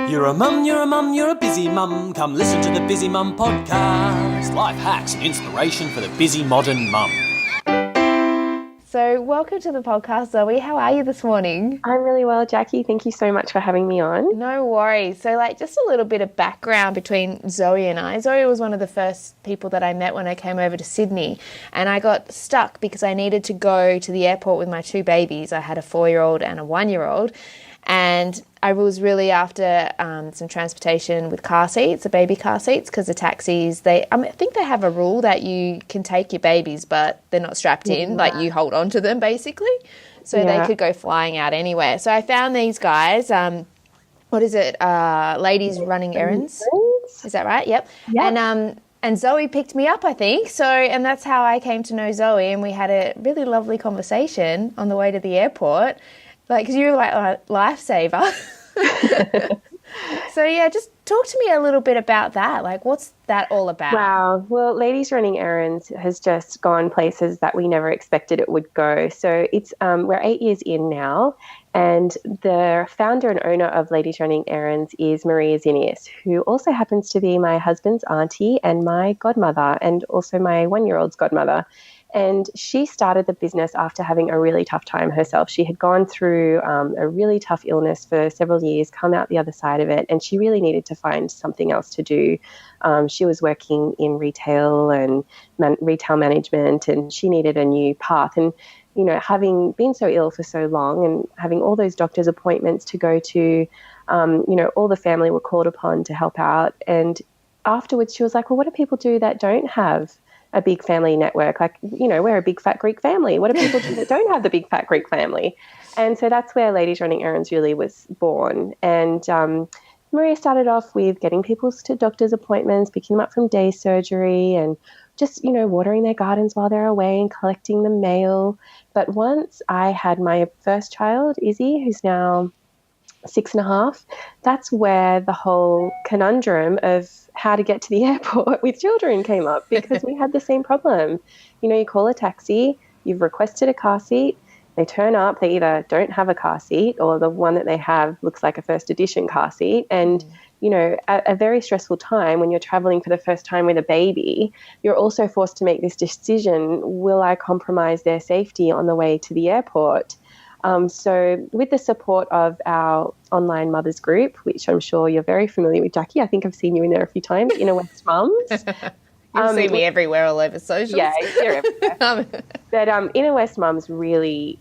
You're a mum, you're a mum, you're a busy mum. Come listen to the Busy Mum podcast. Life hacks and inspiration for the busy modern mum. So welcome to the podcast, Zoe. How are you this morning? I'm really well, Jackie. Thank you so much for having me on. No worries. So just a little bit of background between Zoe and I. Zoe was one of the first people that I met when I came over to Sydney, and I got stuck because I needed to go to the airport with my two babies. I had a 4-year-old and a 1-year-old, and I was really after some transportation with car seats, the baby car seats, because the taxis, I think they have a rule that you can take your babiys, but they're not strapped in, like you hold on to them basically. So they could go flying out anywhere. So I found these guys, ladies running errands. Is that right? Yep. And Zoe picked me up, I think. And that's how I came to know Zoe, and we had a really lovely conversation on the way to the airport. Because you were like a lifesaver. So, just talk to me a little bit about that. What's that all about? Wow. Well, Ladies Running Errands has just gone places that we never expected it would go. So it's we're 8 years in now, and the founder and owner of Ladies Running Errands is Maria Zinnius, who also happens to be my husband's auntie and my godmother, and also my 1-year-old's godmother. And she started the business after having a really tough time herself. She had gone through a really tough illness for several years, come out the other side of it, and she really needed to find something else to do. She was working in retail and retail management, and she needed a new path. And, having been so ill for so long and having all those doctor's appointments to go to, all the family were called upon to help out. And afterwards she was like, well, what do people do that don't have a big family network? We're a big fat Greek family. What do people do that don't have the big fat Greek family? And so that's where Ladies Running Errands really was born. And Maria started off with getting people to doctor's appointments, picking them up from day surgery, and just, watering their gardens while they're away and collecting the mail. But once I had my first child, Izzy, who's now 6.5, that's where the whole conundrum of how to get to the airport with children came up, because we had the same problem. You call a taxi, you've requested a car seat, they turn up, they either don't have a car seat or the one that they have looks like a first edition car seat. And, at a very stressful time when you're traveling for the first time with a baby, you're also forced to make this decision: will I compromise their safety on the way to the airport? So with the support of our online mothers group, which I'm sure you're very familiar with, Jackie, I think I've seen you in there a few times, Inner West Mums. You see me everywhere, all over socials. Yeah, you're everywhere. But Inner West Mums really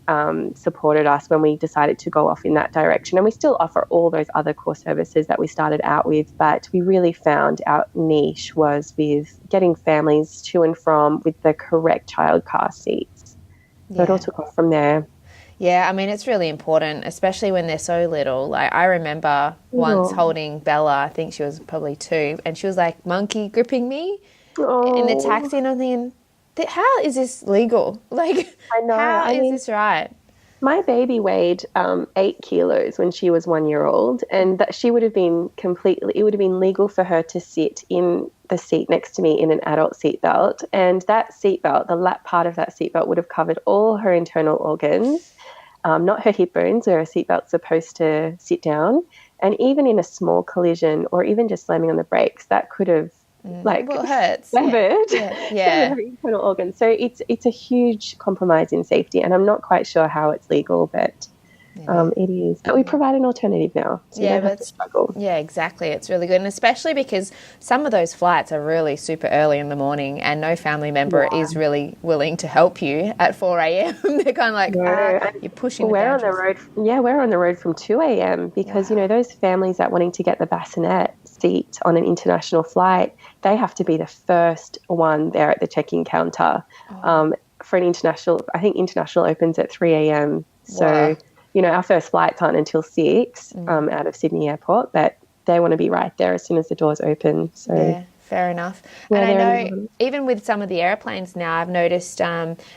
supported us when we decided to go off in that direction. And we still offer all those other core services that we started out with, but we really found our niche was with getting families to and from with the correct child car seats. So it all took off from there. Yeah, it's really important, especially when they're so little. I remember once holding Bella, I think she was probably 2, and she was like monkey gripping me in the taxi, and I'm thinking, how is this legal? I know. How is this right? My baby weighed 8 kilos when she was 1 year old, and that she would have been it would have been legal for her to sit in the seat next to me in an adult seatbelt. And that seatbelt, the lap part of that seatbelt, would have covered all her internal organs, not her hip bones where a seatbelt's supposed to sit down. And even in a small collision or even just slamming on the brakes, that could have it hurts. Severed her internal organs. So it's a huge compromise in safety, and I'm not quite sure how it's legal, but it is. But we provide an alternative now, so you don't have to struggle. Yeah, exactly. It's really good, and especially because some of those flights are really super early in the morning, and no family member is really willing to help you at 4 a.m. They're kind of like, you're pushing. We're on the road. We're on the road from 2 a.m. because those families that wanting to get the bassinet seat on an international flight, they have to be the first one there at the check-in counter for an international. I think international opens at 3 a.m. So. Our first flights aren't until 6 out of Sydney Airport, but they want to be right there as soon as the doors open. So yeah, fair enough. And I know even with some of the airplanes now, I've noticed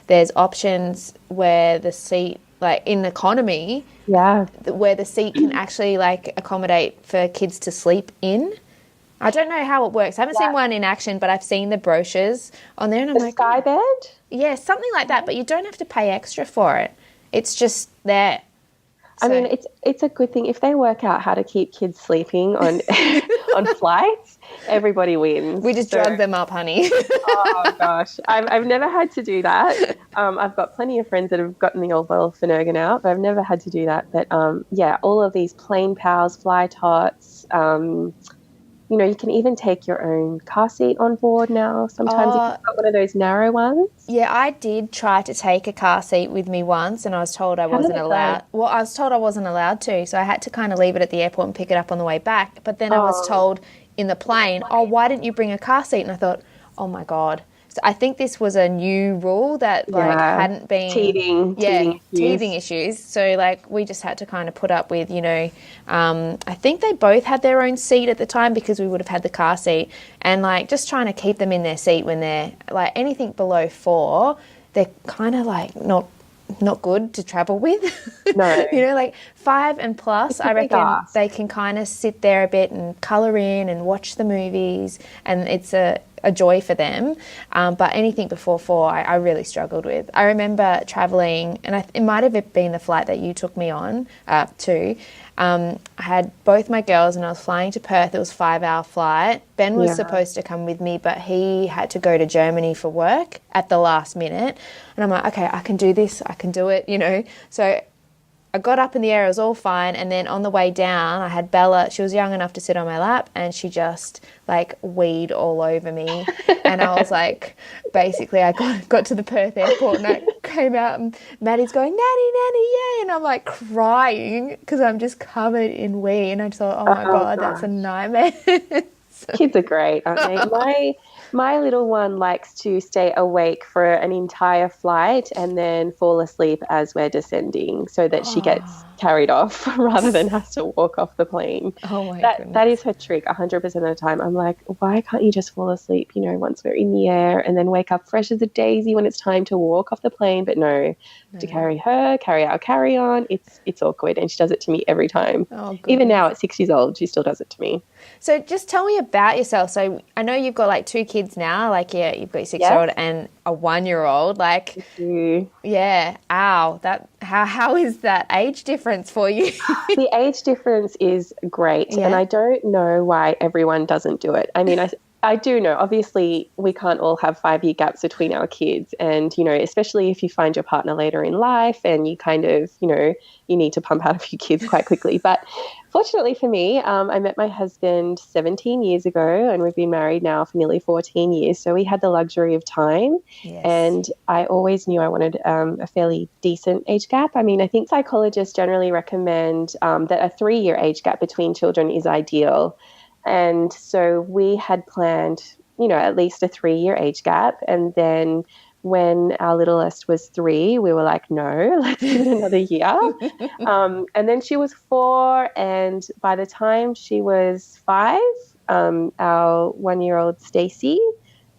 there's options where the seat, in economy, where the seat can actually accommodate for kids to sleep in. I don't know how it works. I haven't seen one in action, but I've seen the brochures on there, and I'm like, sky bed? Yeah, something like that, but you don't have to pay extra for it. It's just there. I mean, it's a good thing if they work out how to keep kids sleeping on on flights. Everybody wins. We just drug them up, honey. Oh gosh, I've never had to do that. I've got plenty of friends that have gotten the old bottle of Finnegan out, but I've never had to do that. But yeah, all of these plane pals, fly tots. You know, you can even take your own car seat on board now. Sometimes if you've got one of those narrow ones. Yeah, I did try to take a car seat with me once, and I was told I wasn't allowed. Well, I was told I wasn't allowed to, so I had to kind of leave it at the airport and pick it up on the way back. But then I was told in the plane, why didn't you bring a car seat? And I thought, oh my God. So I think this was a new rule that hadn't been teething issues. So like we just had to kind of put up with, you know, I think they both had their own seat at the time because we would have had the car seat, and like just trying to keep them in their seat when they're like anything below 4, they're kind of like not good to travel with. No. You know, like 5 and plus, I reckon they can kind of sit there a bit and colour in and watch the movies, and it's a joy for them. But anything before 4, I really struggled with. I remember travelling, and it might have been the flight that you took me on too. I had both my girls and I was flying to Perth. It was a 5-hour flight. Ben was supposed to come with me, but he had to go to Germany for work at the last minute. And I'm like, okay, I can do this. I can do it, you know. So I got up in the air, it was all fine, and then on the way down I had Bella. She was young enough to sit on my lap, and she just like weed all over me. And I was like, basically I got to the Perth airport and I came out and Maddie's going, Nanny, yay, and I'm like crying because I'm just covered in wee, and I just thought, oh my God, that's a nightmare. Kids are great, aren't they? My little one likes to stay awake for an entire flight and then fall asleep as we're descending so that she gets carried off rather than has to walk off the plane. Oh my goodness. That is her trick 100% of the time. I'm like, why can't you just fall asleep, you know, once we're in the air and then wake up fresh as a daisy when it's time to walk off the plane? But no, to carry her, carry our carry-on, it's awkward, and she does it to me every time. Oh, even now at 6 years old, she still does it to me. So just tell me about yourself. So I know you've got like 2 kids now, like you've got your 6-year-old and a 1-year-old. Like, yeah, ow, how is that age difference for you? The age difference is great, and I don't know why everyone doesn't do it. I mean, I do know, obviously, we can't all have 5-year gaps between our kids. And, you know, especially if you find your partner later in life and you kind of, you know, you need to pump out a few kids quite quickly. But fortunately for me, I met my husband 17 years ago, and we've been married now for nearly 14 years. So we had the luxury of time. Yes. And I always knew I wanted a fairly decent age gap. I mean, I think psychologists generally recommend that a 3-year age gap between children is ideal. And so we had planned, you know, at least a 3-year age gap. And then when our littlest was 3, we were like, no, let's give it another year. And then she was 4. And by the time she was 5, our 1-year-old Stacey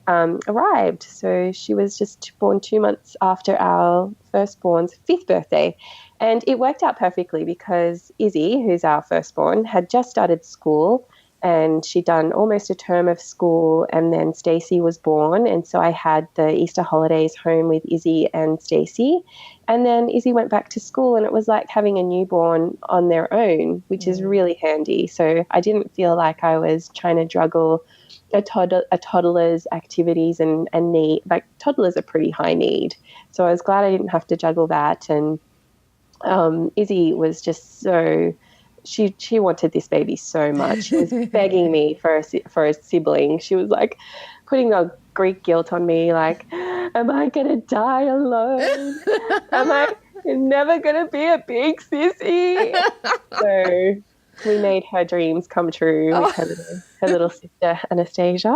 arrived. So she was just born 2 months after our firstborn's 5th birthday. And it worked out perfectly because Izzy, who's our firstborn, had just started school. And she'd done almost a term of school, and then Stacey was born. And so I had the Easter holidays home with Izzy and Stacey. And then Izzy went back to school, and it was like having a newborn on their own, which is really handy. So I didn't feel like I was trying to juggle a toddler's activities and need. Like, toddlers are pretty high need. So I was glad I didn't have to juggle that. And Izzy was just so... She wanted this baby so much. She was begging me for a sibling. She was like putting the Greek guilt on me, like, am I going to die alone? Am I never going to be a big sissy? So we made her dreams come true with her little sister, Anastasia.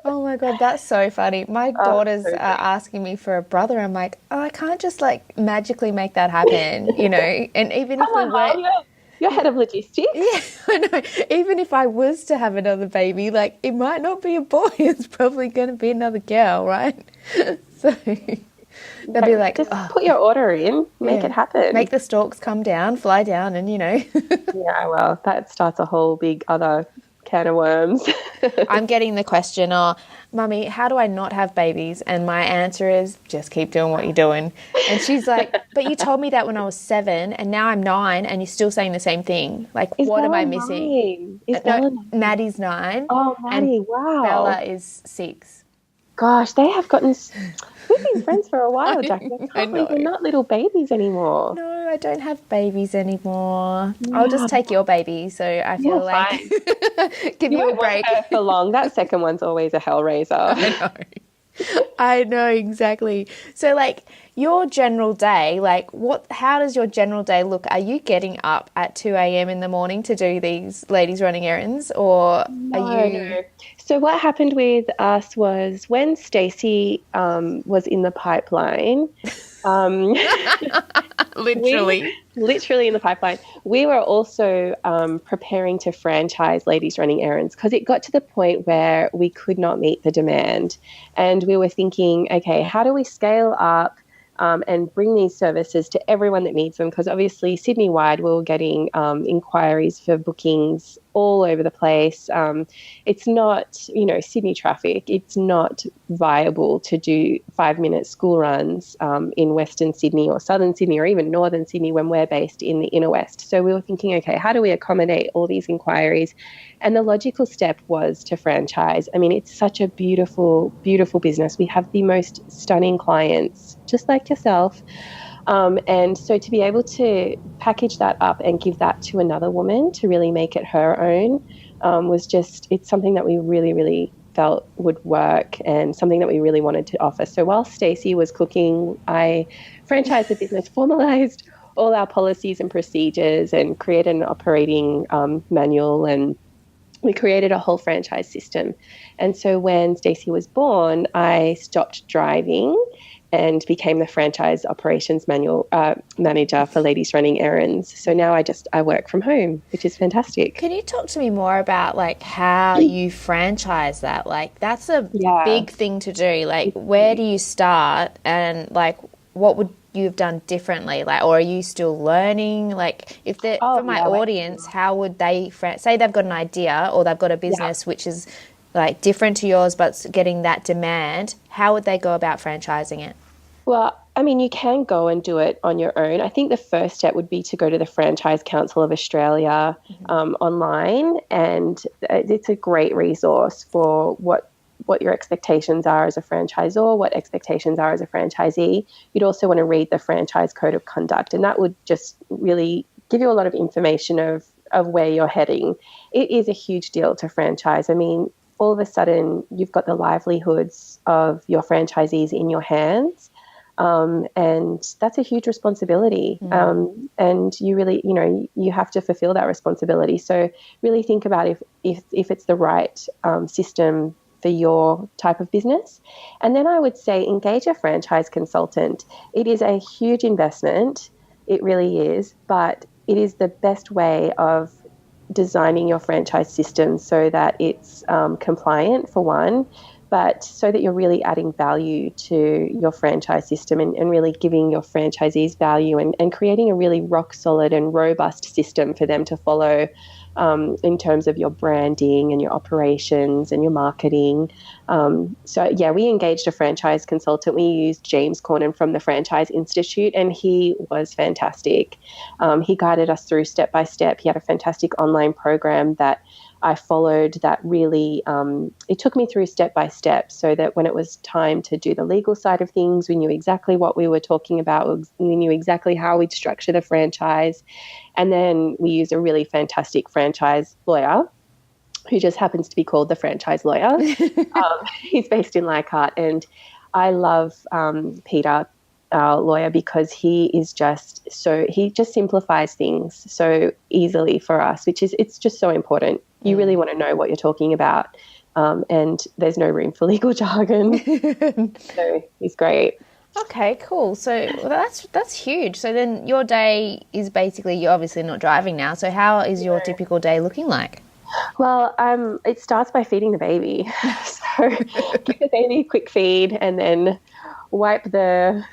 Oh my God, that's so funny. My daughters are asking me for a brother. I'm like, I can't just like magically make that happen, you know? And even if we were... You're head of logistics. Yeah, I know. Even if I was to have another baby, like, it might not be a boy. It's probably going to be another girl, right? So they'll be like... Just put your order in, make it happen. Make the stalks come down, fly down, and, you know. Yeah, well, that starts a whole big other can of worms. I'm getting the question, Mummy, how do I not have babies? And my answer is, just keep doing what you're doing. And she's like, but you told me that when I was 7 and now I'm 9 and you're still saying the same thing. Like, Is what am Bella I missing? 9? Is No, Bella 9? Maddie's 9. Oh, Maddie, and wow. Bella is 6. Gosh, they have gotten... We've been friends for a while, Jack. I can't believe they're not little babies anymore. No, I don't have babies anymore. Yeah. I'll just take your baby, so I feel You're like fine. give you a break. Want her for long. That second one's always a hellraiser. I know. I know, exactly. So, like, your general day, like, how does your general day look? Are you getting up at 2 a.m. in the morning to do these ladies running errands, or are you... No. So what happened with us was when Stacey was in the pipeline, literally in the pipeline, we were also preparing to franchise Ladies Running Errands because it got to the point where we could not meet the demand. And we were thinking, okay, how do we scale up and bring these services to everyone that needs them? Because obviously Sydney-wide, we were getting inquiries for bookings all over the place. It's not, Sydney traffic, it's not viable to do 5-minute school runs in Western Sydney or Southern Sydney or even Northern Sydney when we're based in the inner west. So we were thinking, okay, how do we accommodate all these inquiries? And the logical step was to franchise. I mean, it's such a beautiful, beautiful business. We have the most stunning clients, just like yourself. And so to be able to package that up and give that to another woman to really make it her own it's something that we really, really felt would work and something that we really wanted to offer. So while Stacey was cooking, I franchised the business, formalized all our policies and procedures and created an operating manual, and we created a whole franchise system. And so when Stacey was born, I stopped driving and became the franchise operations manager for Ladies Running Errands. So now I work from home, which is fantastic. Can you talk to me more about like how you franchise that? Like that's a big thing to do. Like where do you start, and like what would you have done differently? Like, or are you still learning? Like if they're for my audience, how would they say they've got an idea or they've got a business which is like different to yours but getting that demand, how would they go about franchising it? Well, I mean, you can go and do it on your own. I think the first step would be to go to the Franchise Council of Australia online, and it's a great resource for what your expectations are as a franchisor, what expectations are as a franchisee. You'd also want to read the Franchise Code of Conduct, and that would just really give you a lot of information of where you're heading. It is a huge deal to franchise. I mean, all of a sudden, you've got the livelihoods of your franchisees in your hands. And that's a huge responsibility. And you really, you have to fulfill that responsibility. So really think about if it's the right system for your type of business. And then I would say engage a franchise consultant. It is a huge investment. It really is, but it is the best way of designing your franchise system so that it's compliant for one, but so that you're really adding value to your franchise system and really giving your franchisees value and creating a really rock solid and robust system for them to follow in terms of your branding and your operations and your marketing. We engaged a franchise consultant. We used James Cornan from the Franchise Institute, and he was fantastic. He guided us through step by step. He had a fantastic online program that I followed that really, it took me through step by step so that when it was time to do the legal side of things, we knew exactly what we were talking about. We knew exactly how we'd structure the franchise. And then we used a really fantastic franchise lawyer who just happens to be called the franchise lawyer. He's based in Leichhardt, and I love Peter, our lawyer, because he just simplifies things so easily for us, it's just so important. You really want to know what you're talking about, and there's no room for legal jargon. So he's great. Okay, cool. So that's huge. So then your day is basically, you're obviously not driving now. So how is your typical day looking like? Well, it starts by feeding the baby. So give the baby a quick feed, and then wipe the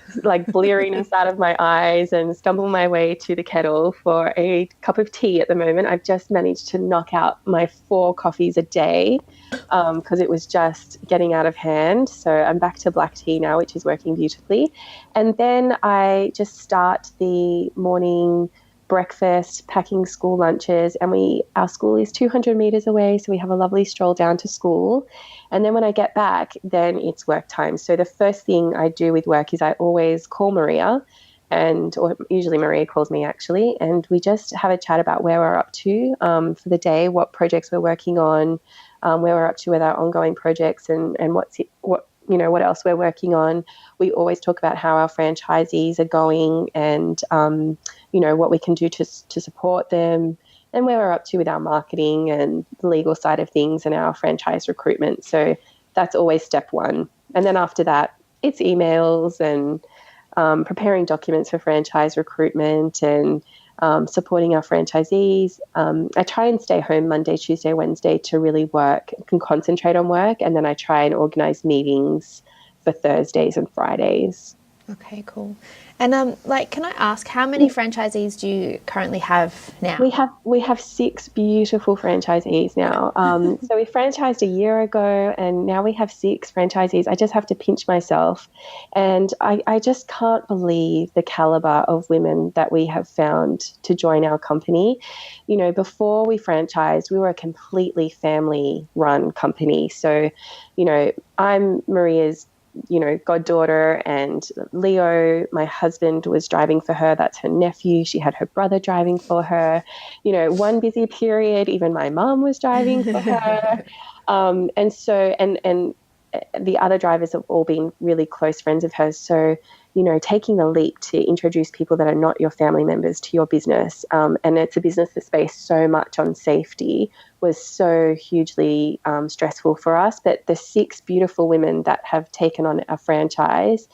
bleariness out of my eyes and stumble my way to the kettle for a cup of tea at the moment. I've just managed to knock out my 4 coffees a day because it was just getting out of hand. So I'm back to black tea now, which is working beautifully. And then I just start the morning breakfast, packing school lunches, and our school is 200 meters away, so we have a lovely stroll down to school. And then when I get back, then it's work time. So the first thing I do with work is I always call Maria, or usually Maria calls me actually, and we just have a chat about where we're up to for the day, what projects we're working on, where we're up to with our ongoing projects, and what else we're working on. We always talk about how our franchisees are going and, what we can do to support them, and where we're up to with our marketing and the legal side of things and our franchise recruitment. So that's always step one. And then after that, it's emails and preparing documents for franchise recruitment and supporting our franchisees. I try and stay home Monday, Tuesday, Wednesday to really work, can concentrate on work, and then I try and organize meetings for Thursdays and Fridays. Okay, cool. And can I ask, how many franchisees do you currently have now? We have 6 beautiful franchisees now. So we franchised a year ago, and now we have 6 franchisees. I just have to pinch myself, and I just can't believe the caliber of women that we have found to join our company. Before we franchised, we were a completely family-run company. So, I'm Maria's goddaughter, and Leo, my husband, was driving for her. That's her nephew. She had her brother driving for her. One busy period, even my mum was driving for her. And the other drivers have all been really close friends of hers. So, taking the leap to introduce people that are not your family members to your business, and it's a business that's based so much on safety, was so hugely stressful for us. But the 6 beautiful women that have taken on a franchise,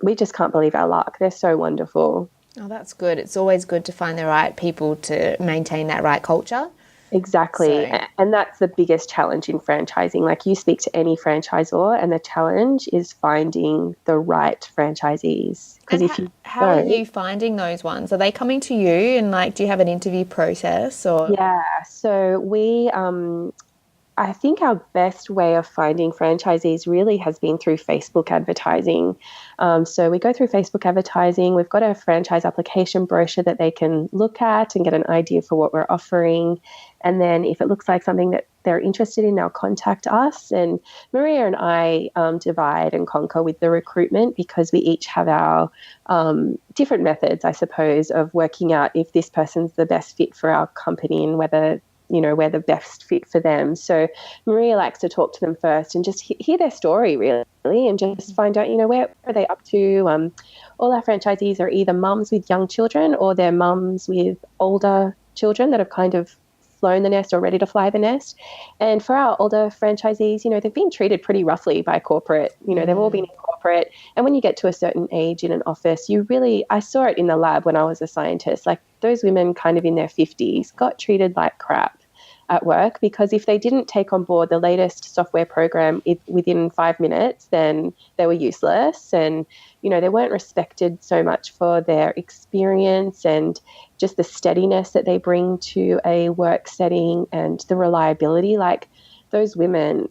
we just can't believe our luck. They're so wonderful. Oh, that's good. It's always good to find the right people to maintain that right culture. Exactly. And that's the biggest challenge in franchising. Like, you speak to any franchisor, and the challenge is finding the right franchisees. Because how are you finding those ones? Are they coming to you, and do you have an interview process? Or Yeah. So we I think our best way of finding franchisees really has been through Facebook advertising. So we go through Facebook advertising. We've got a franchise application brochure that they can look at and get an idea for what we're offering. And then if it looks like something that they're interested in, they'll contact us. And Maria and I divide and conquer with the recruitment, because we each have our different methods, I suppose, of working out if this person's the best fit for our company and whether we're the best fit for them. So Maria likes to talk to them first and just hear their story, really, and just find out, where are they up to. All our franchisees are either mums with young children, or they're mums with older children that have kind of flown the nest or ready to fly the nest. And for our older franchisees, they've been treated pretty roughly by corporate. They've all been in corporate. And when you get to a certain age in an office, I saw it in the lab when I was a scientist, those women kind of in their 50s got treated like crap at work, because if they didn't take on board the latest software program within 5 minutes, then they were useless. And, they weren't respected so much for their experience and just the steadiness that they bring to a work setting and the reliability. Those women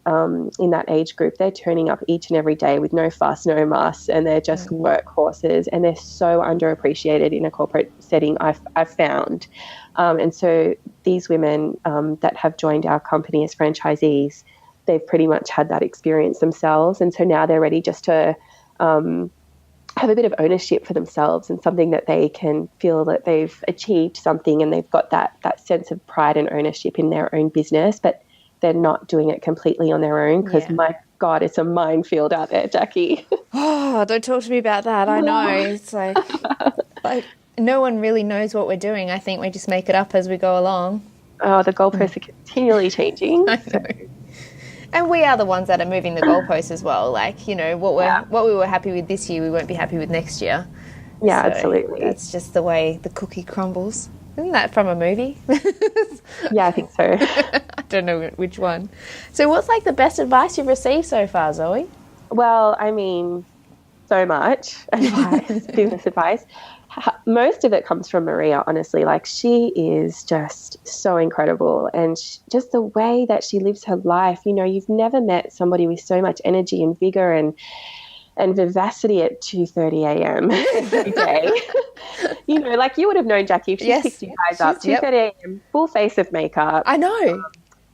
in that age group, they're turning up each and every day with no fuss, no muss, and they're just workhorses, and they're so underappreciated in a corporate setting, I've found. And so these women that have joined our company as franchisees, they've pretty much had that experience themselves. And so now they're ready just to have a bit of ownership for themselves, and something that they can feel that they've achieved something, and they've got that sense of pride and ownership in their own business, but they're not doing it completely on their own, because my God, it's a minefield out there, Jackee. Oh, don't talk to me about that. I know. It's like no one really knows what we're doing. I think we just make it up as we go along. Oh, the goalposts are continually changing. I know. And we are the ones that are moving the goalposts as well. What we were happy with this year, we won't be happy with next year. Yeah, so absolutely. That's just the way the cookie crumbles. Isn't that from a movie? Yeah, I think so. I don't know which one. So what's the best advice you've received so far, Zoe? Well, I mean, so much advice, business advice. Most of it comes from Maria, honestly. Like, she is just so incredible, and just the way that she lives her life. You know, you've never met somebody with so much energy and vigor and vivacity at 2:30 a.m. every day. You know, like, you would have known Jackee if she picked you guys up 2:30 a.m., full face of makeup. I know.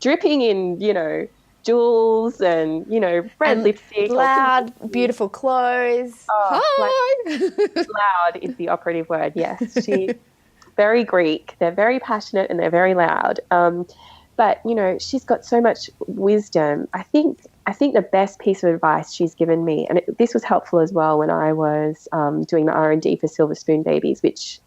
Dripping in, you know, jewels and, you know, red lipstick. Loud, beautiful clothes. Hi. Loud is the operative word, yes. She's very Greek. They're very passionate and they're very loud. But, you know, she's got so much wisdom. I think the best piece of advice she's given me, and this was helpful as well when I was doing the R&D for Silver Spoon Babies, which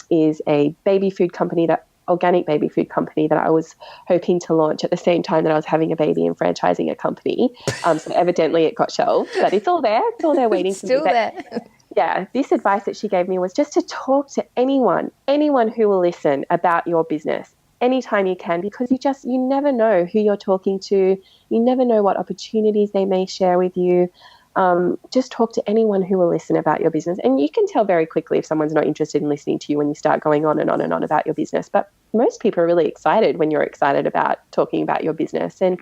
is a baby food company, organic baby food company that I was hoping to launch at the same time that I was having a baby and franchising a company. So evidently it got shelved, but it's all there. It's all there waiting for me. Still there. Yeah, this advice that she gave me was just to talk to anyone who will listen about your business anytime you can, because you never know who you're talking to. You never know what opportunities they may share with you. Just talk to anyone who will listen about your business. And you can tell very quickly if someone's not interested in listening to you when you start going on and on and on about your business. But most people are really excited when you're excited about talking about your business. And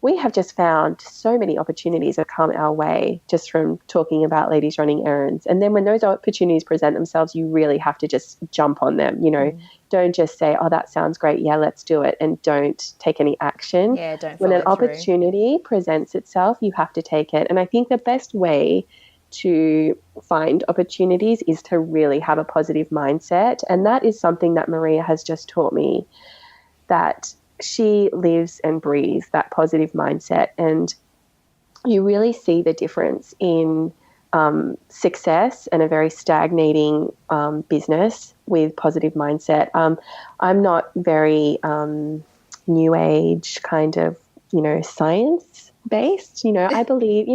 we have just found so many opportunities that come our way just from talking about ladies running errands. And then when those opportunities present themselves, you really have to just jump on them. You know, don't just say, oh, that sounds great. Yeah, let's do it. And don't take any action. Yeah, don't When an follow through. opportunity presents itself, you have to take it. And I think the best way to find opportunities is to really have a positive mindset. And that is something that Maria has just taught me, that she lives and breathes that positive mindset. And you really see the difference in success and a very stagnating business with positive mindset. I'm not very new age kind of, you know, science based. You know, I believe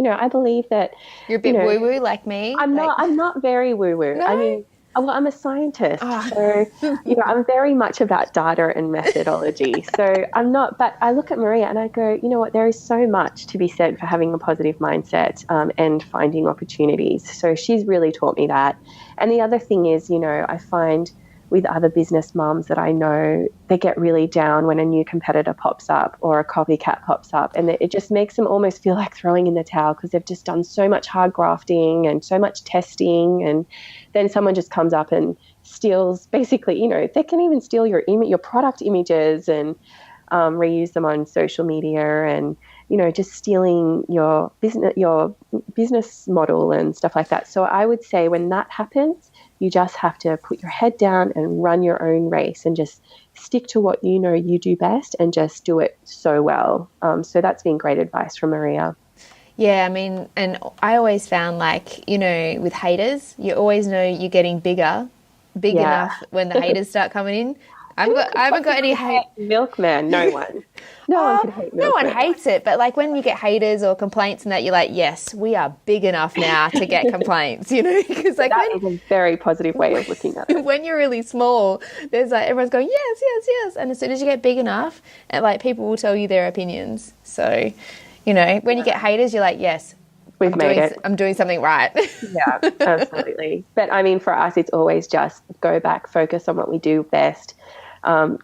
that You're a bit woo-woo like me. I'm not very woo-woo. No? I mean, well, I'm a scientist, so, you know, I'm very much about data and methodology. So I'm not, but I look at Maria and I go, you know what, there is so much to be said for having a positive mindset and finding opportunities. So she's really taught me that. And the other thing is, you know, I find with other business moms that I know, they get really down when a new competitor pops up or a copycat pops up, and it just makes them almost feel like throwing in the towel because they've just done so much hard grafting and so much testing, and then someone just comes up and steals, basically, you know, they can even steal your product images and reuse them on social media, and, you know, just stealing your business model and stuff like that. So I would say when that happens, you just have to put your head down and run your own race and just stick to what you know you do best and just do it so well. So that's been great advice from Maria. Yeah, I mean, and I always found, like, you know, with haters, you always know you're getting big enough when the haters start coming in. I haven't got any hate. Milkman, no one. No one could hate No Milkman. one hates it, but like when you get haters or complaints and that, you're like, yes, we are big enough now to get complaints, you know? Because like that is a very positive way of looking at it. when you're really small, there's like everyone's going, yes, yes, yes. And as soon as you get big enough, like people will tell you their opinions. So, you know, when you get haters, you're like, yes, We've made it. I'm doing something right. Yeah, absolutely. But I mean, for us, it's always just go back, focus on what we do best.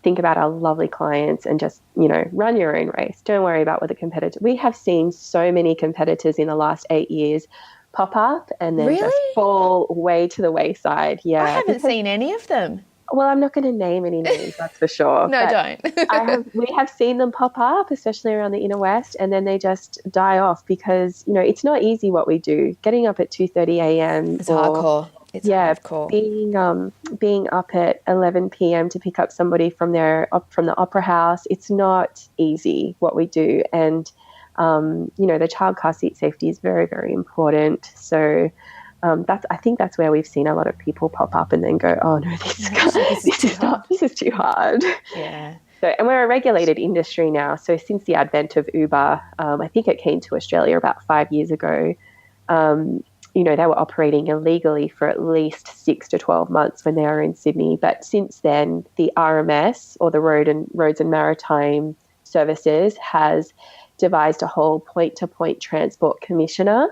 Think about our lovely clients and just, you know, run your own race. Don't worry about what the competitor. We have seen so many competitors in the last 8 years pop up and then just fall way to the wayside. Yeah. I haven't seen any of them. Well, I'm not going to name any names, that's for sure. No, don't. We have seen them pop up, especially around the inner west, and then they just die off because, you know, it's not easy what we do. Getting up at 2:30 a.m. It's hardcore. It's hardcore. Being up at 11 p.m. to pick up somebody from the opera house, it's not easy what we do. And, you know, the child car seat safety is very, very important. So I think that's where we've seen a lot of people pop up and then go, oh no, this is too hard. Yeah. So, and we're a regulated industry now. So since the advent of Uber, I think it came to Australia about 5 years ago. You know, they were operating illegally for at least 6 to 12 months when they were in Sydney. But since then, the RMS, or the Roads and Maritime Services, has devised a whole point-to-point transport commissioner.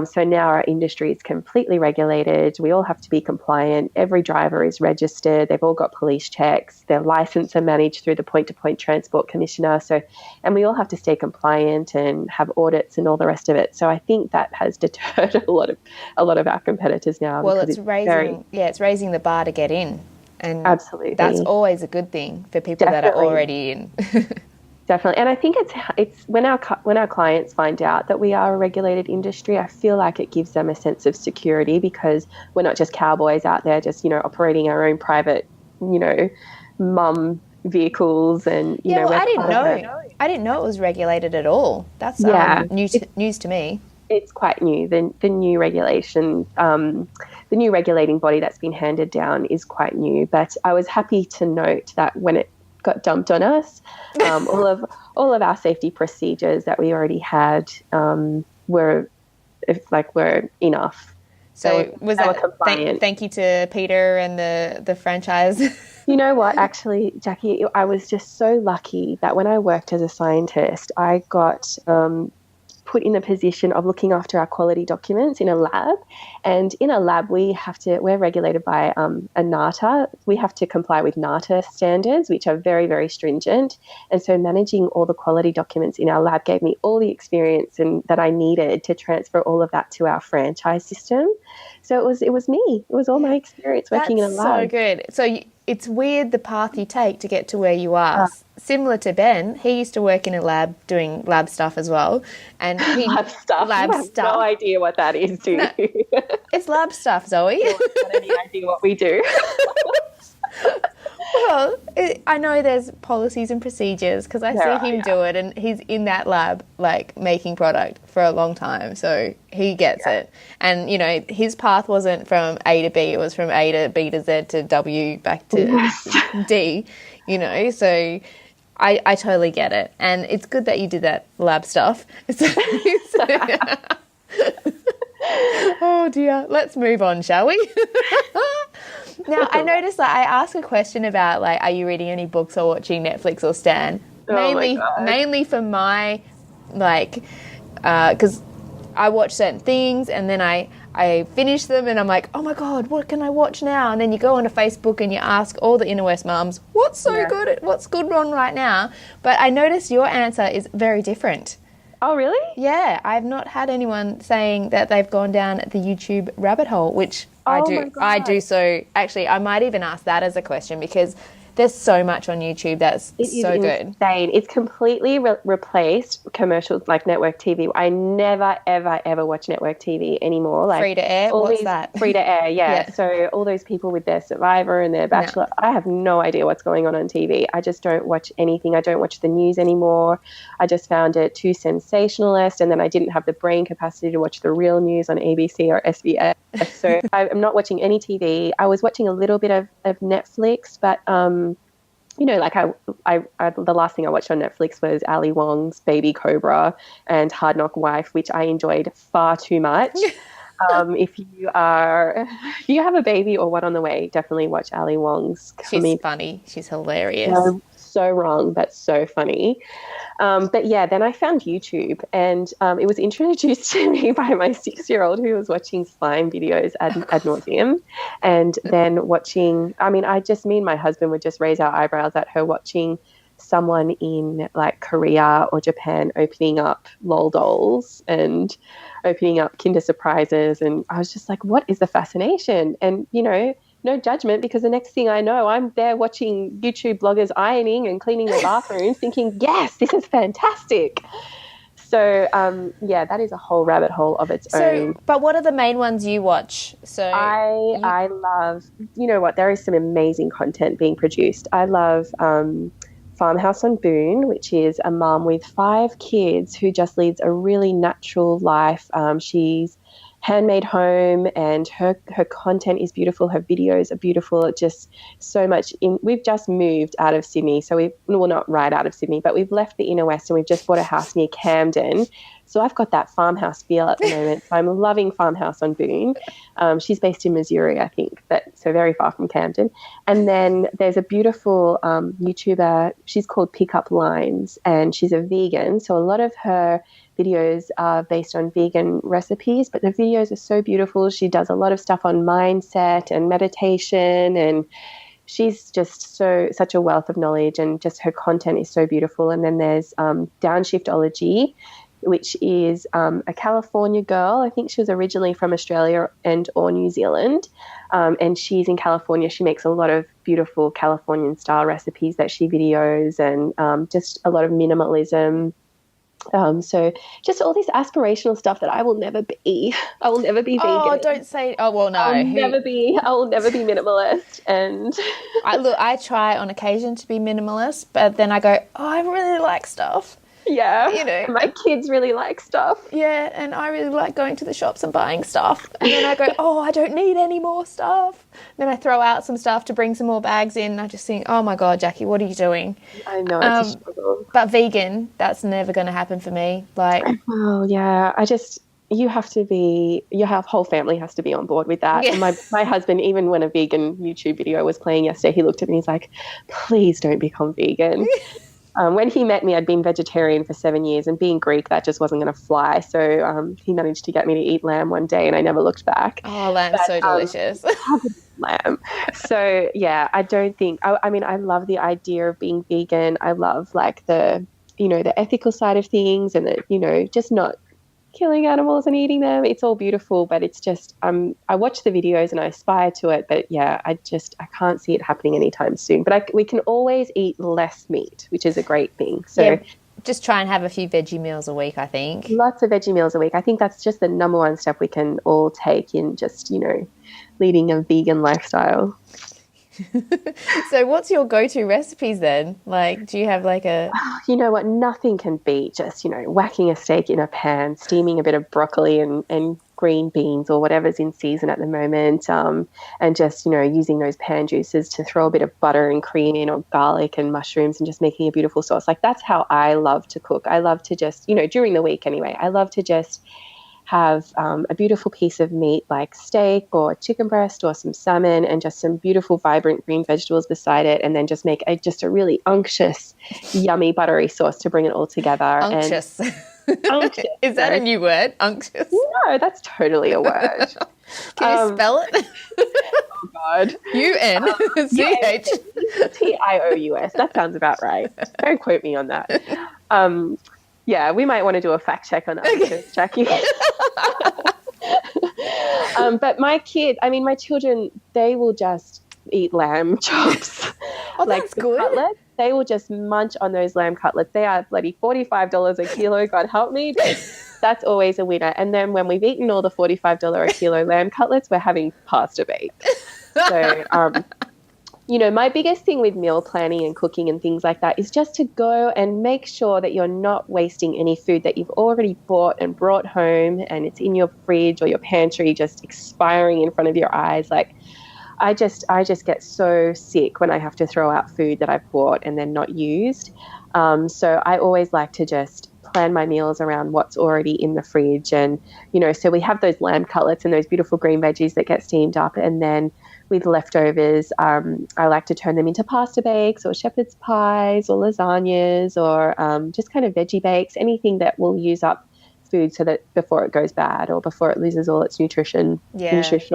So now our industry is completely regulated. We all have to be compliant. Every driver is registered. They've all got police checks. Their license are managed through the point-to-point transport commissioner. And we all have to stay compliant and have audits and all the rest of it. So I think that has deterred a lot of our competitors now. Well, it's raising the bar to get in. And absolutely, that's always a good thing for people that are already in. Definitely. And I think it's when our clients find out that we are a regulated industry, I feel like it gives them a sense of security, because we're not just cowboys out there just, operating our own private, mum vehicles and, I didn't know it was regulated at all. That's news to me. It's quite new. The new regulation, the new regulating body that's been handed down is quite new. But I was happy to note that when it got dumped on us, all of our safety procedures that we already had were enough. So was that thank you to Peter and the franchise? You know what, actually, Jackee, I was just so lucky that when I worked as a scientist, I got put in the position of looking after our quality documents in a lab. And in a lab, we're regulated by a NATA. We have to comply with NATA standards, which are very, very stringent. And so managing all the quality documents in our lab gave me all the experience that I needed to transfer all of that to our franchise system. So it was me. It was all my experience working in a lab. So good. So it's weird the path you take to get to where you are. Similar to Ben, he used to work in a lab doing lab stuff as well. And lab stuff? I have no idea what that is, do you? It's lab stuff, Zoe. I don't have any idea what we do. Well, I know there's policies and procedures because I see him do it, and he's in that lab making product for a long time, so he gets it. And his path wasn't from A to B; it was from A to B to Z to W back to D. So I totally get it, and it's good that you did that lab stuff. Oh dear, let's move on, shall we? Now, I noticed I asked a question about are you reading any books or watching Netflix or Stan? Mainly for my because I watch certain things and then I finish them and I'm like, oh my God, what can I watch now? And then you go onto Facebook and you ask all the Inner West mums, what's good on right now? But I noticed your answer is very different. Oh, really? Yeah, I've not had anyone saying that they've gone down the YouTube rabbit hole, which I do. I do. So actually, I might even ask that as a question because there's so much on YouTube that's so good. Insane. It's completely replaced commercials like network TV. I never, ever, ever watch network TV anymore. Free to air? What's that? Free to air, yeah. So all those people with their Survivor and their Bachelor, I have no idea what's going on TV. I just don't watch anything. I don't watch the news anymore. I just found it too sensationalist, and then I didn't have the brain capacity to watch the real news on ABC or SBS. So I'm not watching any TV. I was watching a little bit of Netflix, but the last thing I watched on Netflix was Ali Wong's Baby Cobra and Hard Knock Wife, which I enjoyed far too much. If you have a baby or one on the way, definitely watch Ali Wong's. She's funny. She's hilarious. So wrong, but so funny. But yeah, then I found YouTube, and it was introduced to me by my 6-year-old who was watching slime videos ad nauseum, and then watching. Me and my husband would just raise our eyebrows at her watching someone in Korea or Japan opening up lol dolls and opening up Kinder Surprises, and I was just like, what is the fascination? And no judgment, because the next thing I know, I'm there watching YouTube bloggers ironing and cleaning their bathrooms thinking, yes, this is fantastic. So, that is a whole rabbit hole of its own. But what are the main ones you watch? I love, there is some amazing content being produced. I love Farmhouse on Boone, which is a mum with 5 kids who just leads a really natural life. She's handmade home, and her content is beautiful. Her videos are beautiful. Just so much. We've just moved out of Sydney, so not right out of Sydney, but we've left the Inner West and we've just bought a house near Camden. So I've got that farmhouse feel at the moment. So I'm loving Farmhouse on Boone. She's based in Missouri, I think, so very far from Camden. And then there's a beautiful YouTuber. She's called Pickup Lines, and she's a vegan. So a lot of her videos are based on vegan recipes, but the videos are so beautiful. She does a lot of stuff on mindset and meditation, and she's just such a wealth of knowledge, and just her content is so beautiful. And then there's Downshiftology, which is a California girl. I think she was originally from Australia or New Zealand, and she's in California. She makes a lot of beautiful Californian style recipes that she videos, and just a lot of minimalism. So just all this aspirational stuff that I will never be. I will never be vegan. Oh, don't say. Oh, well, no. I will never be minimalist. And I try on occasion to be minimalist, but then I go, oh, I really like stuff. Yeah, you know, my kids really like stuff. Yeah, and I really like going to the shops and buying stuff. And then I go, oh, I don't need any more stuff. Then I throw out some stuff to bring some more bags in. And I just think, oh my God, Jackee, what are you doing? I know, it's a struggle. But vegan, that's never going to happen for me. Like, oh yeah, your whole family has to be on board with that. Yeah. And my husband, even when a vegan YouTube video was playing yesterday, he looked at me and he's like, please don't become vegan. When he met me, I'd been vegetarian for 7 years, and being Greek, that just wasn't going to fly. So he managed to get me to eat lamb one day, and I never looked back. Oh, lamb's so delicious. Lamb. So yeah, I don't think, I mean, I love the idea of being vegan. I love like the ethical side of things, and just not killing animals and eating them. It's all beautiful, but it's just, I watch the videos and I aspire to it, but yeah, I can't see it happening anytime soon. But we can always eat less meat, which is a great thing. So yeah, just try and have a few veggie meals a week, I think. Lots of veggie meals a week. I think that's just the number one step we can all take in just, leading a vegan lifestyle. So what's your go-to recipes then? Like, do you have like a... You know what? Nothing can beat just, whacking a steak in a pan, steaming a bit of broccoli and green beans or whatever's in season at the moment, and just, using those pan juices to throw a bit of butter and cream in, or garlic and mushrooms, and just making a beautiful sauce. Like, that's how I love to cook. I love to just, during the week anyway, I love to just have a beautiful piece of meat like steak or chicken breast or some salmon, and just some beautiful vibrant green vegetables beside it, and then just make a really unctuous, yummy buttery sauce to bring it all together. Unctuous. Unctuous. Is that a new word? Unctuous? No, that's totally a word. Can you spell it? Oh God. UNCH TIOUS. That sounds about right. Don't quote me on that. Yeah, we might want to do a fact check on unctuous, Jackee. But my children, they will just eat lamb chops. Oh, that's good. Cutlets. They will just munch on those lamb cutlets. They are bloody $45 a kilo, God help me. But that's always a winner. And then when we've eaten all the $45 a kilo lamb cutlets, we're having pasta bake. So, my biggest thing with meal planning and cooking and things like that is just to go and make sure that you're not wasting any food that you've already bought and brought home, and it's in your fridge or your pantry just expiring in front of your eyes. Like, I just get so sick when I have to throw out food that I've bought and then not used. So I always like to just plan my meals around what's already in the fridge. And, so we have those lamb cutlets and those beautiful green veggies that get steamed up, and then with leftovers, I like to turn them into pasta bakes or shepherd's pies or lasagnas, or just kind of veggie bakes, anything that will use up food so that before it goes bad or before it loses all its nutritional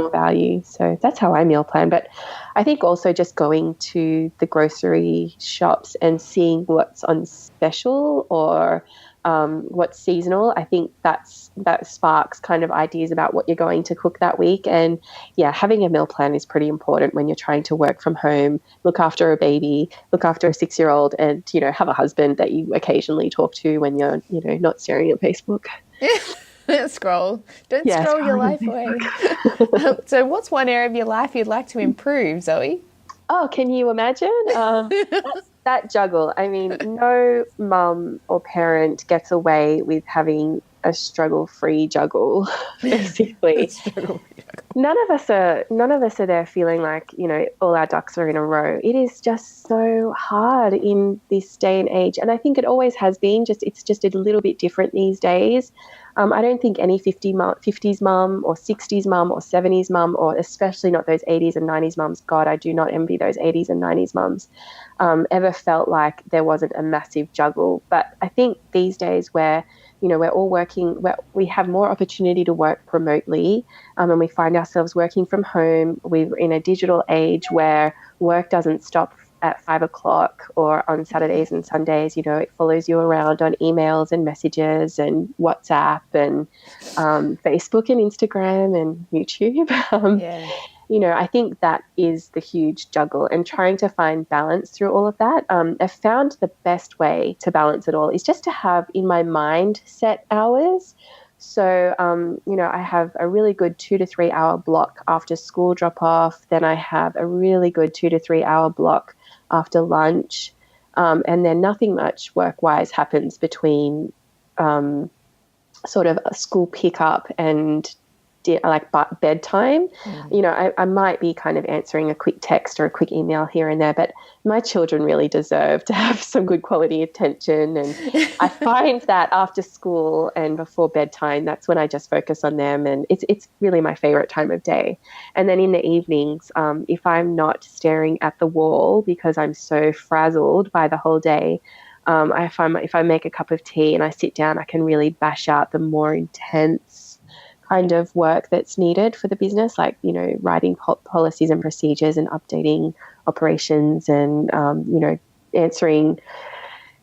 value. So that's how I meal plan. But I think also just going to the grocery shops and seeing what's on special or what's seasonal, I think that sparks kind of ideas about what you're going to cook that week. And yeah, having a meal plan is pretty important when you're trying to work from home, look after a baby, look after a 6-year-old, and have a husband that you occasionally talk to when you're not staring at Facebook. Scroll your life away. So what's one area of your life you'd like to improve, Zoe? Oh, can you imagine? That juggle. I mean, no mum or parent gets away with having a struggle-free juggle, basically. None of us are there feeling like, you know, all our ducks are in a row. It is just so hard in this day and age. And I think it always has been, it's just a little bit different these days. I don't think any 50s mum or 60s mum or 70s mum, or especially not those 80s and 90s mums, God, I do not envy those 80s and 90s mums, ever felt like there wasn't a massive juggle. But I think these days where, you know, we're all working, we have more opportunity to work remotely, and we find ourselves working from home. We're in a digital age where work doesn't stop at 5 o'clock or on Saturdays and Sundays. You know, it follows you around on emails and messages and WhatsApp and Facebook and Instagram and YouTube. Yeah. You know, I think that is the huge juggle, and trying to find balance through all of that. I've found the best way to balance it all is just to have in my mind set hours. So, you know, I have a really good 2 to 3 hour block after school drop off. Then I have a really good 2 to 3 hour block after lunch. And then nothing much work-wise happens between sort of a school pickup and bedtime. You know, I might be kind of answering a quick text or a quick email here and there, but my children really deserve to have some good quality attention. And I find that after school and before bedtime, that's when I just focus on them. And it's really my favorite time of day. And then in the evenings, if I'm not staring at the wall because I'm so frazzled by the whole day, I find if I make a cup of tea and I sit down, I can really bash out the more intense kind of work that's needed for the business, like, you know, writing policies and procedures and updating operations and, you know, answering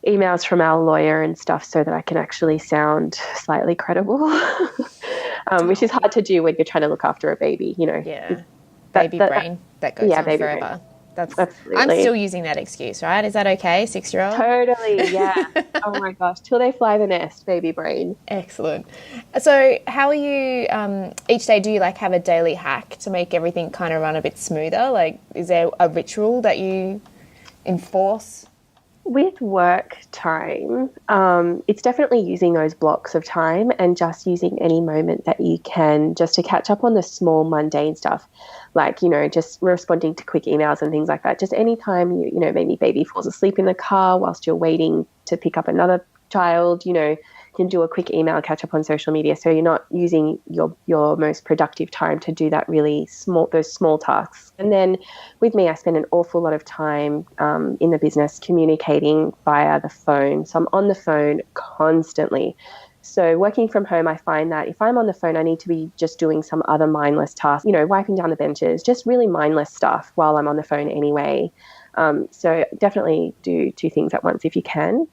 emails from our lawyer and stuff so that I can actually sound slightly credible, which is hard to do when you're trying to look after a baby, you know. Yeah. Baby brain that goes on forever. Brain. That's absolutely. I'm still using that excuse, right? Is that okay, 6-year-old? Totally, yeah. Oh my gosh, till they fly the nest, baby brain. Excellent. So how are you, each day, do you like have a daily hack to make everything kind of run a bit smoother? Like, is there a ritual that you enforce? With work time, it's definitely using those blocks of time and just using any moment that you can just to catch up on the small mundane stuff, like, you know, just responding to quick emails and things like that. Just anytime you know, maybe baby falls asleep in the car whilst you're waiting to pick up another child, you know, can do a quick email, catch up on social media. So you're not using your most productive time to do that really those small tasks. And then with me, I spend an awful lot of time in the business communicating via the phone. So I'm on the phone constantly. So working from home, I find that if I'm on the phone, I need to be just doing some other mindless task, you know, wiping down the benches, just really mindless stuff while I'm on the phone anyway. So definitely do 2 things at once if you can.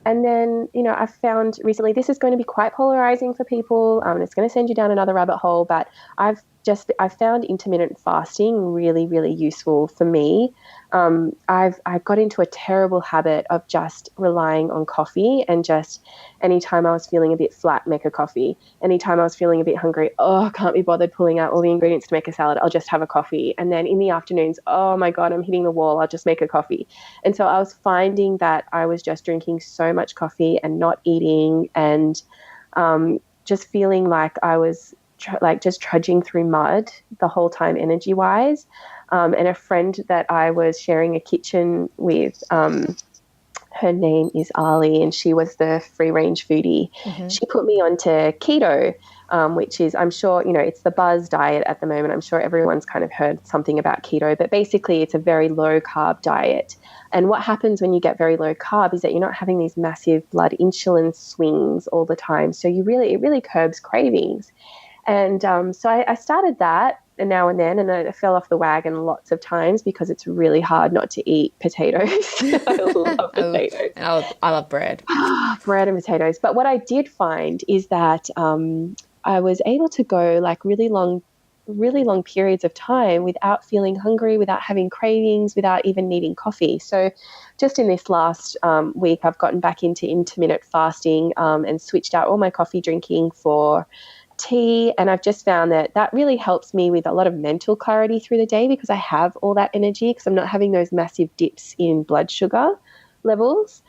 And then, you know, I've found recently this is going to be quite polarizing for people. It's going to send you down another rabbit hole, but I've found intermittent fasting really, really useful for me. I got into a terrible habit of just relying on coffee, and just anytime I was feeling a bit flat, make a coffee. Anytime I was feeling a bit hungry, I can't be bothered pulling out all the ingredients to make a salad, I'll just have a coffee. And then in the afternoons, oh my God, I'm hitting the wall, I'll just make a coffee. And so I was finding that I was just drinking so much coffee and not eating, and just feeling like I was just trudging through mud the whole time energy wise. And a friend that I was sharing a kitchen with, her name is Ali, and she was the free range foodie. Mm-hmm. She put me onto keto, which is, I'm sure, you know, it's the buzz diet at the moment. I'm sure everyone's kind of heard something about keto, but basically it's a very low carb diet. And what happens when you get very low carb is that you're not having these massive blood insulin swings all the time. So it really curbs cravings. And so I started that now and then, and I fell off the wagon lots of times because it's really hard not to eat potatoes. I love potatoes. I love bread. Bread and potatoes. But what I did find is that I was able to go like really long periods of time without feeling hungry, without having cravings, without even needing coffee. So just in this last week, I've gotten back into intermittent fasting and switched out all my coffee drinking for tea, and I've just found that really helps me with a lot of mental clarity through the day because I have all that energy because I'm not having those massive dips in blood sugar levels.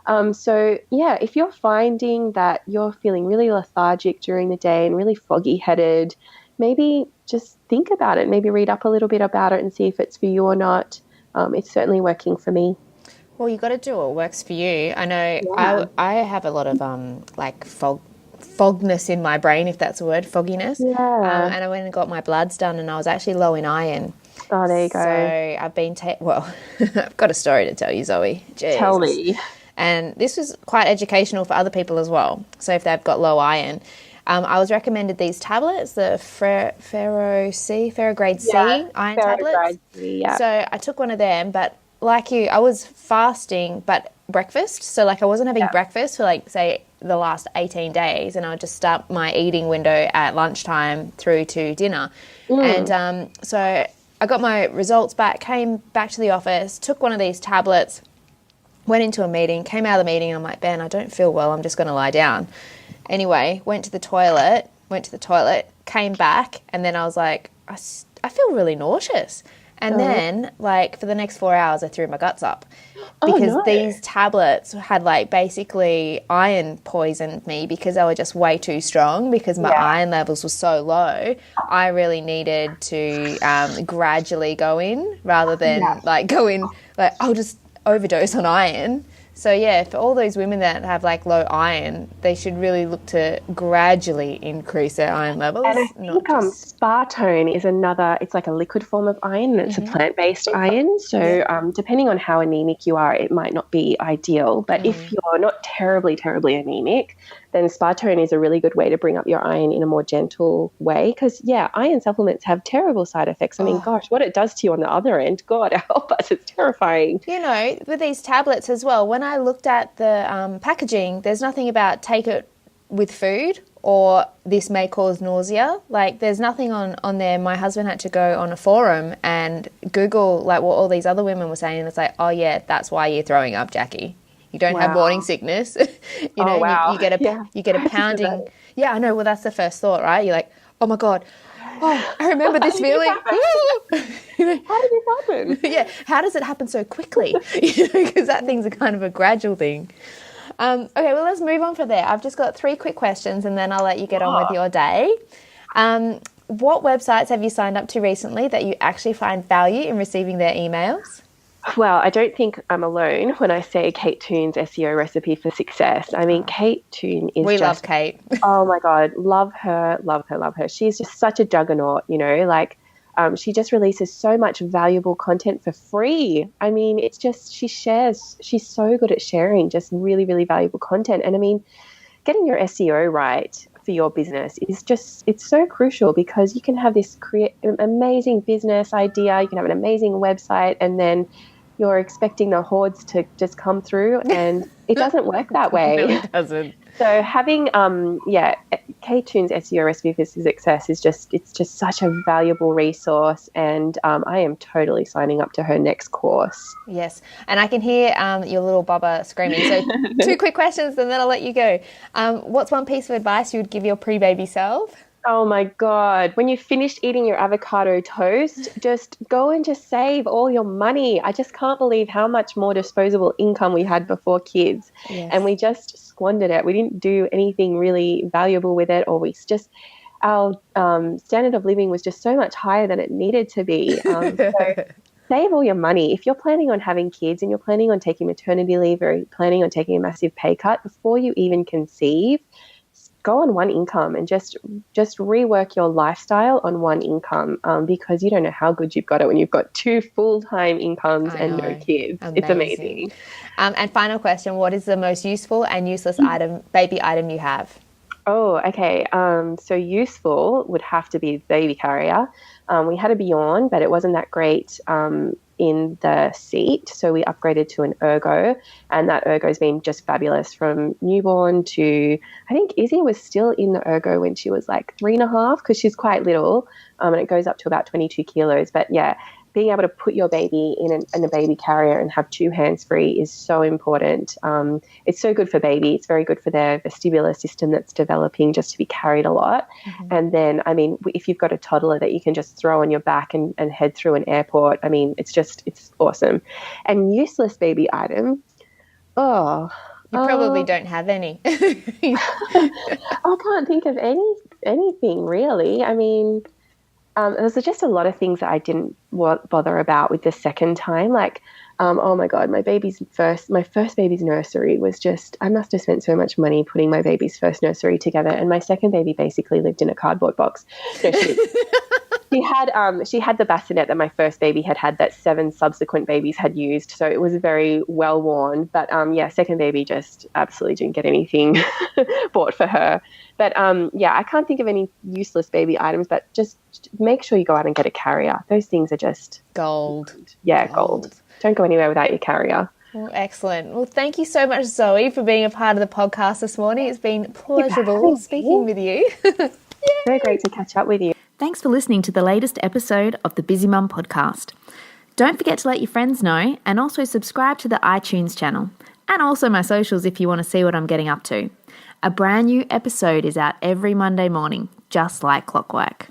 So, yeah, if you're finding that you're feeling really lethargic during the day and really foggy-headed, maybe just think about it. Maybe read up a little bit about it and see if it's for you or not. It's certainly working for me. Well, you got to do what works for you. I know Yeah. I have a lot of fogness in my brain, if that's a word, fogginess. Yeah. And I went and got my bloods done, and I was actually low in iron. Oh, there you So go. I've been I've got a story to tell you, Zoe. Tell Jesus. me. And this was quite educational for other people as well. So if they've got low iron, I was recommended these tablets, the Ferrograde C iron tablets. Yeah. So I took one of them, but like you, I was fasting, but breakfast. So like I wasn't having breakfast for like, say, the last 18 days, and I would just start my eating window at lunchtime through to dinner. And so I got my results back, came back to the office, took one of these tablets, went into a meeting, came out of the meeting, and I'm like, Ben, I don't feel well, I'm just going to lie down. Anyway, went to the toilet, came back, and then I was like, I feel really nauseous. And then, like, for the next 4 hours, I threw my guts up because these tablets had, like, basically iron poisoned me because they were just way too strong because my iron levels were so low. I really needed to gradually go in rather than, go in, like, I'll just overdose on iron. So, yeah, for all those women that have, like, low iron, they should really look to gradually increase their iron levels. And I think Spartone is another, it's like a liquid form of iron, and it's a plant-based iron. So depending on how anemic you are, it might not be ideal. But if you're not terribly, terribly anemic, then Spartone is a really good way to bring up your iron in a more gentle way. Because, iron supplements have terrible side effects. I mean, gosh, what it does to you on the other end, God help us, it's terrifying. You know, with these tablets as well, when I looked at the packaging, there's nothing about take it with food or this may cause nausea. Like, there's nothing on there. My husband had to go on a forum and Google, like, what all these other women were saying. And it's like, oh, yeah, that's why you're throwing up, Jackee. You don't have morning sickness. you get a pounding. Yeah, I know. Well, that's the first thought, right? You're like, oh my God. Oh, I remember this feeling. How did this happen? Yeah, how does it happen so quickly? Because that thing's a kind of a gradual thing. Okay, well, let's move on from there. I've just got 3 quick questions and then I'll let you get on with your day. What websites have you signed up to recently that you actually find value in receiving their emails? Well, I don't think I'm alone when I say Kate Toon's SEO recipe for success. I mean, Kate Toon is love Kate. Oh my God, love her, love her, love her. She's just such a juggernaut, she just releases so much valuable content for free. I mean, it's just, she's so good at sharing just really, really valuable content. And I mean, getting your SEO right for your business is just, it's so crucial because you can have this amazing business idea, you can have an amazing website, and then you're expecting the hordes to just come through, and it doesn't work that way. It really doesn't. So having, Kate Toon's SEO recipe for success is it's just such a valuable resource, and I am totally signing up to her next course. Yes, and I can hear your little bubba screaming. So 2 quick questions, and then I'll let you go. What's one piece of advice you would give your pre-baby self? Oh my God. When you finished eating your avocado toast, just go and just save all your money. I just can't believe how much more disposable income we had before kids. Yes. And we just squandered it. We didn't do anything really valuable with it, or our standard of living was just so much higher than it needed to be. So save all your money. If you're planning on having kids and you're planning on taking maternity leave, or you're planning on taking a massive pay cut before you even conceive, go on one income and just rework your lifestyle on one income, because you don't know how good you've got it when you've got 2 full-time incomes and no kids. Amazing. It's amazing. And final question, what is the most useful and useless baby item you have? Oh, okay. So useful would have to be the baby carrier. We had a Beyond, but it wasn't that great in the seat, so we upgraded to an Ergo, and that Ergo's been just fabulous from newborn to, I think Izzy was still in the Ergo when she was like 3.5, because she's quite little, and it goes up to about 22 kilos. But yeah, being able to put your baby in a baby carrier and have 2 hands free is so important. It's so good for baby. It's very good for their vestibular system that's developing, just to be carried a lot. Mm-hmm. And then, I mean, if you've got a toddler that you can just throw on your back and head through an airport, I mean, it's awesome. And useless baby item. Oh, You probably don't have any. I can't think of anything really. I mean, there's just a lot of things that I didn't bother about with the second time. Like, oh my God, my first baby's nursery was just, I must have spent so much money putting my baby's first nursery together. And my second baby basically lived in a cardboard box. No, she had the bassinet that my first baby had that 7 subsequent babies had used. So it was very well worn. But second baby just absolutely didn't get anything bought for her. But I can't think of any useless baby items, but just make sure you go out and get a carrier. Those things are just gold. Yeah, gold. Don't go anywhere without your carrier. Well, excellent. Well, thank you so much, Zoe, for being a part of the podcast this morning. It's been pleasurable speaking with you. Very great to catch up with you. Thanks for listening to the latest episode of the Busy Mum podcast. Don't forget to let your friends know and also subscribe to the iTunes channel and also my socials if you want to see what I'm getting up to. A brand new episode is out every Monday morning, just like clockwork.